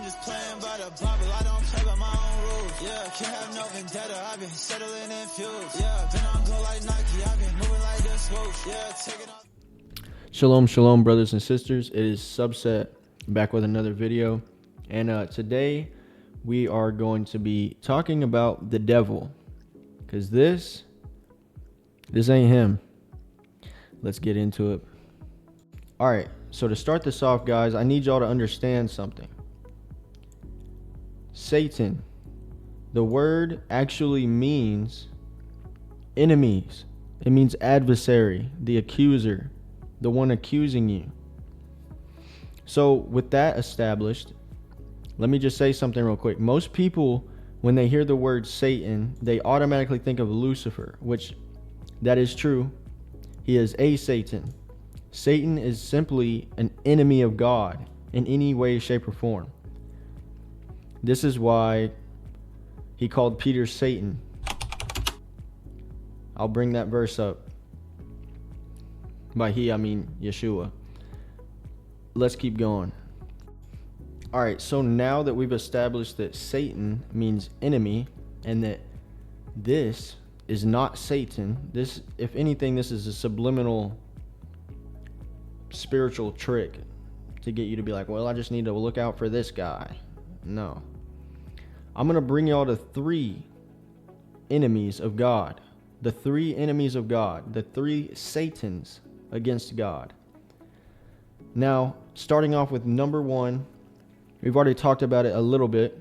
I'm just playing by the Bible, I don't play by my own rules. Yeah, can't have no vendetta, I've been settling in fields. Yeah, been on go like Nike, I've been moving like this swoosh. Yeah, taking off. Shalom, shalom, brothers and sisters. It is Subset back with another video. And today we are going to be talking about the devil. Because this ain't him. Let's get into it. All right, so to start this off, guys, I need y'all to understand something. Satan, the word actually means enemies. It means adversary, the accuser, the one accusing you. So with that established, let me just say something real quick. Most people, when they hear the word Satan, they automatically think of Lucifer, which that is true. He is a Satan. Satan is simply an enemy of God in any way, shape, or form. This is why he called Peter Satan. I'll bring that verse up. By he, I mean Yeshua. Let's keep going. All right, so now that we've established that Satan means enemy and that this is not Satan, this, if anything, this is a subliminal spiritual trick to get you to be like, well, I just need to look out for this guy. No. I'm going to bring y'all to three enemies of God. The three enemies of God. The three Satans against God. Now, starting off with number one, we've already talked about it a little bit.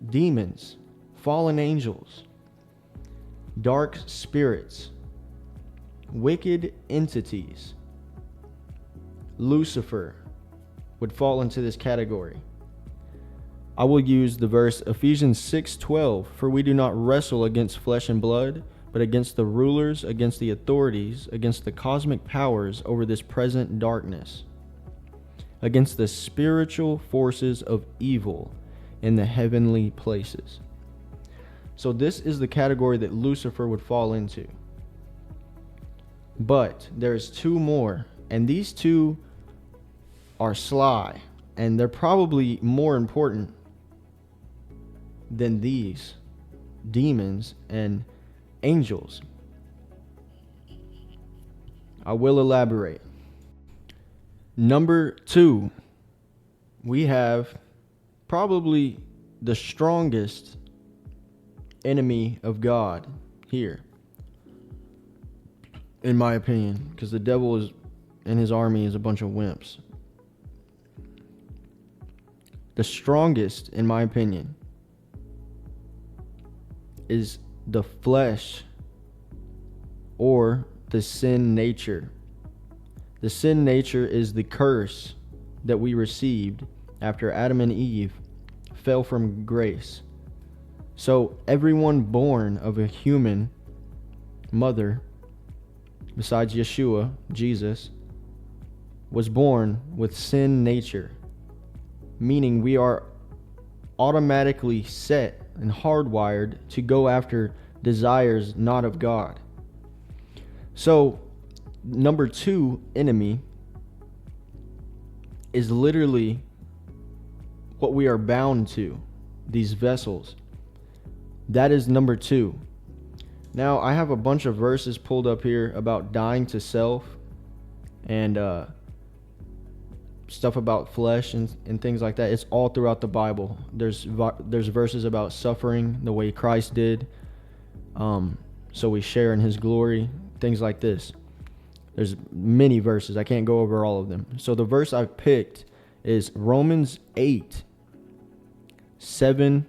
Demons, fallen angels, dark spirits, wicked entities. Lucifer would fall into this category. I will use the verse Ephesians 6:12, for we do not wrestle against flesh and blood, but against the rulers, against the authorities, against the cosmic powers over this present darkness, against the spiritual forces of evil in the heavenly places. So this is the category that Lucifer would fall into. But there's two more, and these two are sly, and they're probably more important than these demons and angels. I will elaborate. Number two, we have probably the strongest enemy of God here, in my opinion, because the devil is and his army is a bunch of wimps. The strongest, in my opinion, is the flesh or the sin nature. The sin nature is the curse that we received after Adam and Eve fell from grace. So everyone born of a human mother, besides Yeshua, Jesus, was born with sin nature, meaning we are automatically set and hardwired to go after desires not of God. So number two enemy is literally what we are bound to, these vessels. That is number two. Now, I have a bunch of verses pulled up here about dying to self and stuff about flesh and things like that. It's all throughout the Bible. There's verses about suffering the way Christ did, so we share in his glory, things like this. There's many verses. I can't go over all of them. So the verse I've picked is Romans 8, 7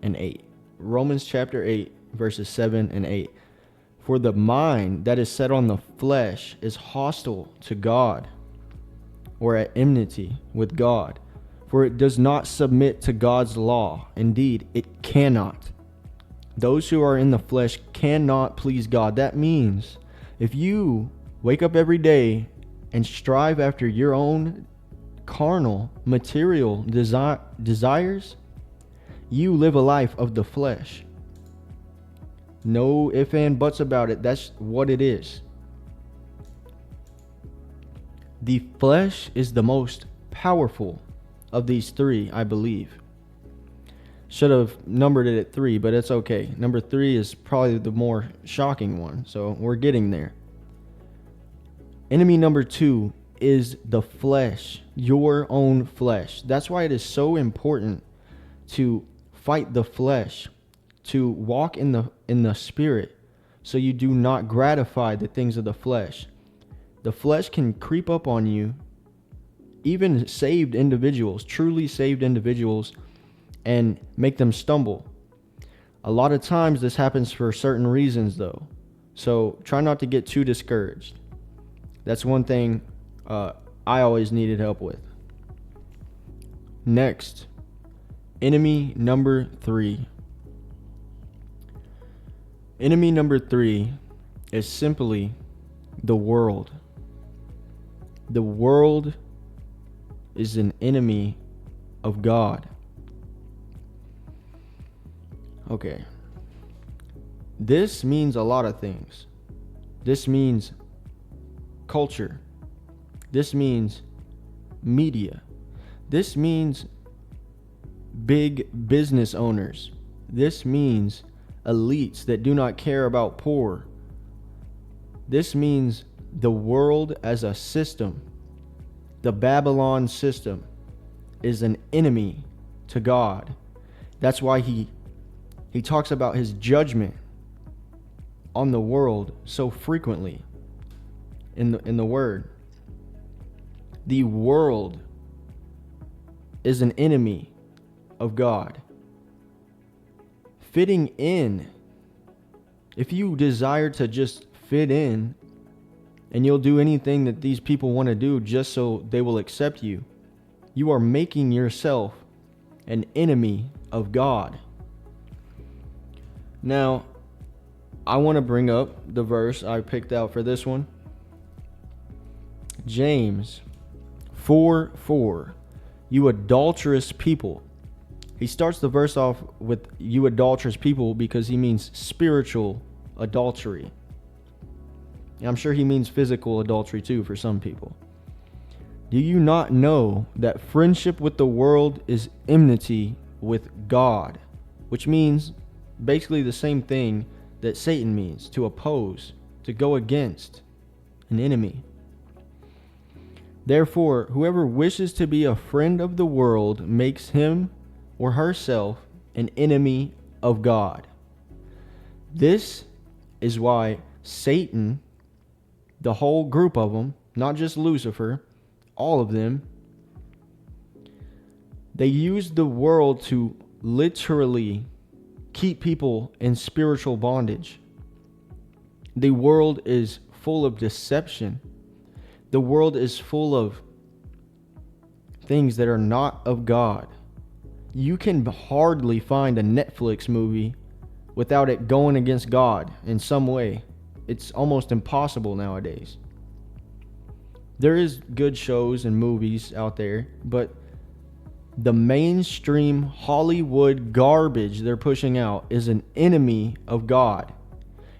and 8. Romans chapter 8, verses 7 and 8. For the mind that is set on the flesh is hostile to God, or at enmity with God, for it does not submit to God's law. Indeed, it cannot. Those who are in the flesh cannot please God. That means if you wake up every day and strive after your own carnal, material desires, you live a life of the flesh. No ifs and buts about it. That's what it is. The flesh is the most powerful of these three, I believe. Should have numbered it at 3, but it's okay. Number 3 is probably the more shocking one, so we're getting there. Enemy number 2 is the flesh, your own flesh. That's why it is so important to fight the flesh, to walk in the spirit, so you do not gratify the things of the flesh. The flesh can creep up on you, even saved individuals, truly saved individuals, and make them stumble. A lot of times this happens for certain reasons though. So try not to get too discouraged. That's one thing I always needed help with. Next, enemy number 3. Enemy number 3 is simply the world. The world is an enemy of God. Okay. This means a lot of things. This means culture. This means media. This means big business owners. This means elites that do not care about poor. This means the world as a system. The Babylon system is an enemy to God. That's why he talks about his judgment on the world so frequently in the word. The world is an enemy of God. Fitting in. If you desire to just fit in and you'll do anything that these people want to do just so they will accept you, you are making yourself an enemy of God. Now, I want to bring up the verse I picked out for this one. James 4:4. You adulterous people. He starts the verse off with you adulterous people because he means spiritual adultery. And I'm sure he means physical adultery too for some people. Do you not know that friendship with the world is enmity with God? Which means basically the same thing that Satan means, to oppose, to go against, an enemy. Therefore, whoever wishes to be a friend of the world makes him or herself an enemy of God. This is why Satan, the whole group of them, not just Lucifer, all of them, they use the world to literally keep people in spiritual bondage. The world is full of deception. The world is full of things that are not of God. You can hardly find a Netflix movie without it going against God in some way. It's almost impossible nowadays. There is good shows and movies out there, but the mainstream Hollywood garbage they're pushing out is an enemy of God.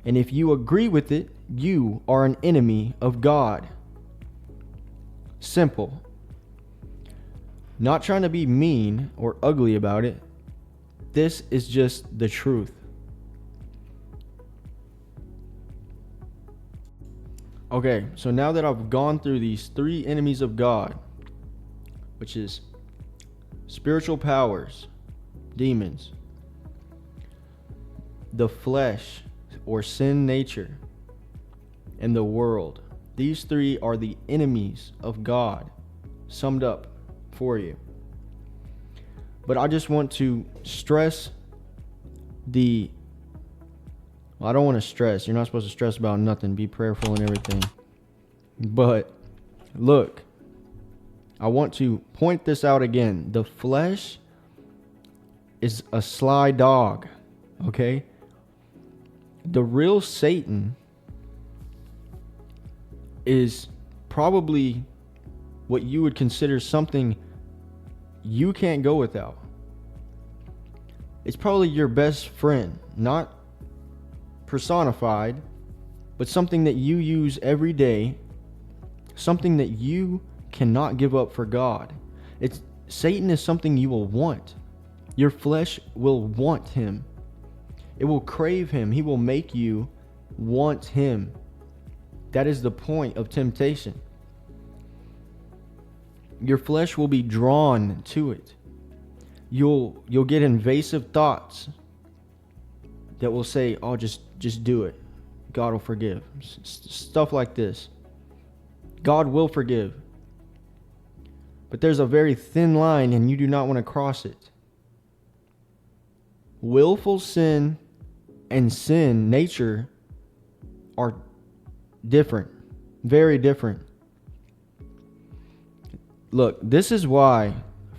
And if you agree with it, you are an enemy of God. Simple. Not trying to be mean or ugly about it. This is just the truth. Okay, so now that I've gone through these 3 enemies of God, which is spiritual powers, demons, the flesh or sin nature, and the world. These 3 are the enemies of God, summed up for you. But I just want to stress I don't want to stress. You're not supposed to stress about nothing. Be prayerful and everything. But look, I want to point this out again. The flesh is a sly dog, okay? The real Satan is probably what you would consider something you can't go without. It's probably your best friend, not personified, but something that you use every day, something that you cannot give up for God. Satan is something you will want. Your flesh will want him. It will crave him. He will make you want him. That is the point of temptation. Your flesh will be drawn to it. You'll get invasive thoughts that will say, "Oh, just do it. God will forgive." Stuff like this. God will forgive. But there's a very thin line, and you do not want to cross it. Willful sin and sin nature are different. Very different. Look, this is why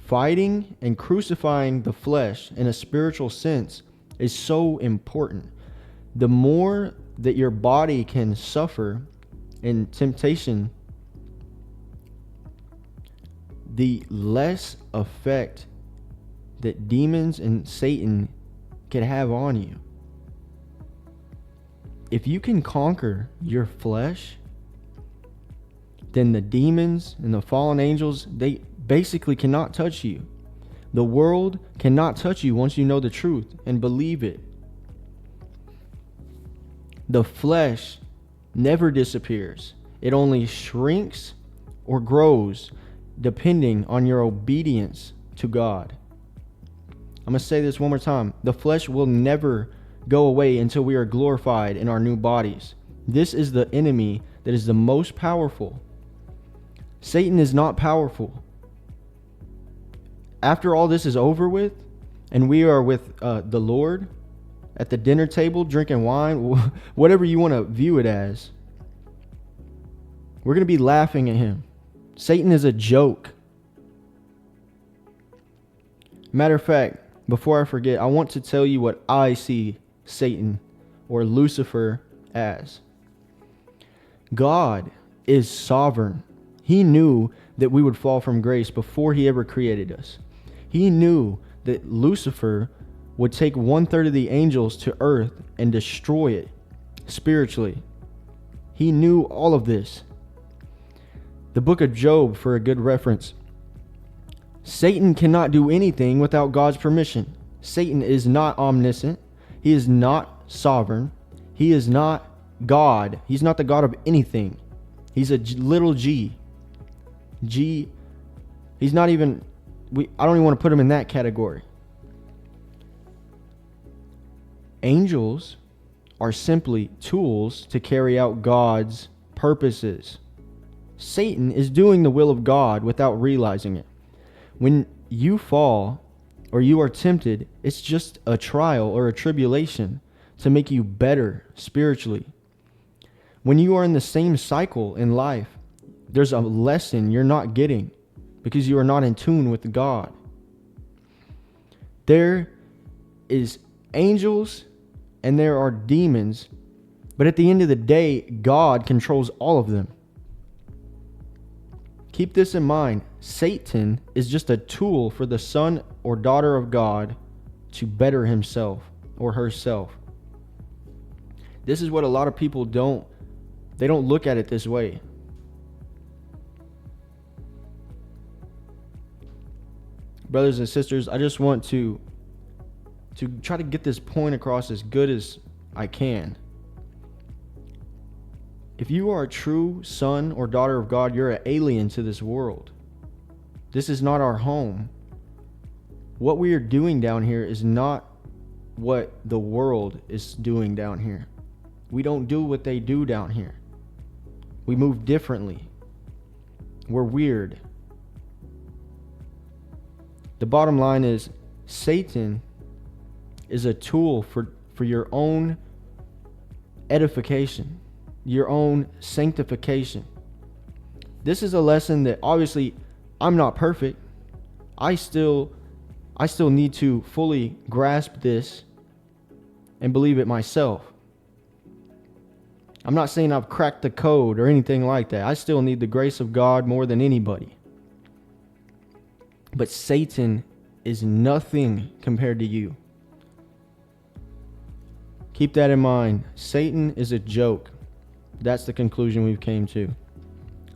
fighting and crucifying the flesh in a spiritual sense is so important. The more that your body can suffer in temptation, the less effect that demons and Satan can have on you. If you can conquer your flesh, then the demons and the fallen angels, they basically cannot touch you. The world cannot touch you once you know the truth and believe it. The flesh never disappears. It only shrinks or grows depending on your obedience to God. I'm going to say this one more time. The flesh will never go away until we are glorified in our new bodies. This is the enemy that is the most powerful. Satan is not powerful. After all this is over with, and we are with the Lord at the dinner table, drinking wine, whatever you want to view it as, we're going to be laughing at him. Satan is a joke. Matter of fact, before I forget, I want to tell you what I see Satan or Lucifer as. God is sovereign. He knew that we would fall from grace before he ever created us. He knew that Lucifer would take 1/3 of the angels to earth and destroy it spiritually. He knew all of this. The book of Job, for a good reference. Satan cannot do anything without God's permission. Satan is not omniscient. He is not sovereign. He is not God. He's not the God of anything. He's a little g. He's not even, I don't even want to put him in that category. Angels are simply tools to carry out God's purposes. Satan is doing the will of God without realizing it. When you fall or you are tempted, it's just a trial or a tribulation to make you better spiritually. When you are in the same cycle in life, there's a lesson you're not getting because you are not in tune with God. There is angels and there are demons, but at the end of the day, God controls all of them. Keep this in mind. Satan is just a tool for the son or daughter of God to better himself or herself. This is what a lot of people don't look at it this way. Brothers and sisters, I just want to try to get this point across as good as I can. If you are a true son or daughter of God, you're an alien to this world. This is not our home. What we are doing down here is not what the world is doing down here. We don't do what they do down here. We move differently. We're weird. The bottom line is Satan is a tool for your own edification, your own sanctification. This is a lesson that obviously I'm not perfect. I still need to fully grasp this and believe it myself. I'm not saying I've cracked the code or anything like that. I still need the grace of God more than anybody. But Satan is nothing compared to you. Keep that in mind. Satan is a joke. That's the conclusion we've came to.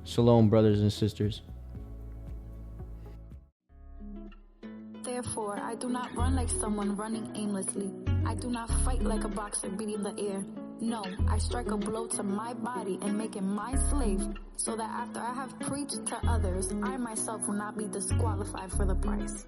Shalom, brothers and sisters. Therefore, I do not run like someone running aimlessly. I do not fight like a boxer beating the air. No, I strike a blow to my body and make it my slave, so that after I have preached to others, I myself will not be disqualified for the price.